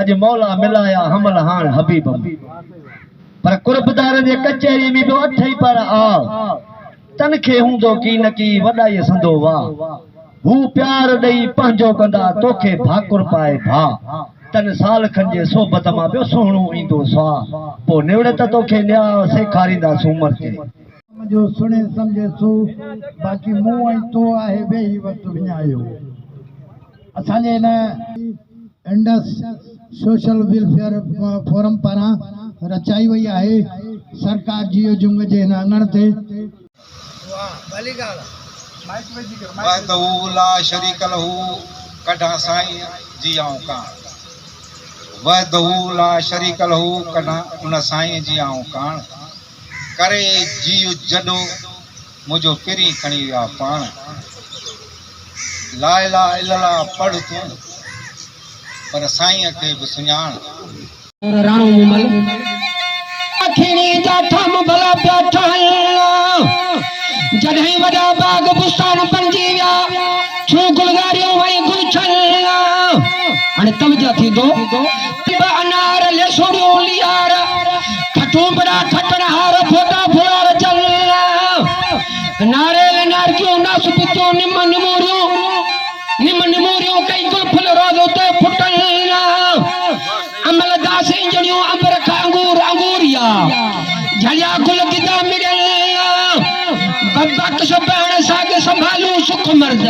अज मौला मिलाया हमल हान हबीब पर कुर्बदार दे कचहरी में बि अठ ही पर आ तनखे हूंदो की न की वॾाई संदो वाह हू प्यार ॾेई पंहिंजो कंदा तोखे भाकुर पाए भा तन साल खन जे सोबत मां ॿियो सुहिणो ईंदो स्वाह पोइ निवड़ त तोखे न्याउ सेखारींदा सूमर ते जो सुने समझे सो बाक़ी मुंह ऐं तो आहे वेही वक़्तु विञायो असांजे हिन इंडस सोशल वेलफेयर फोरम पारां रचाई वई आहे सरकार जियो जुंग जे हिन अङण ते वहदहू ला शरीक लहू कढा साईं जी आऊं कान वहदहू ला शरीक लहू कढा उन साईं जी आऊं कान करे जीउ जॾो मुंहिंजो पिरी खणी विया पाण ला इलाहा इल्लल्लाह पढ़ तूं पर साईं खे बि सुञाण राणो मुमल अखिणी जा ठम भला पिया ठहल जॾहिं वॾा बाग बुस्तान बणिजी विया छू गुलगारियूं वई गुलछल हाणे तवजा थींदो अनार लेसोड़ियूं लियार खटूं बड़ा खटण हार फोटा फुलार चल नारेल नारकियूं नासपतियूं निम निमोरियूं कई गुल फुल रोज़ उते फुटल अमल दास इंजणियूं अंबर खा अंगूरिया झलिया गुल गिदा मिड़ल बक्स पाण साॻ संभालूं सुख मर्द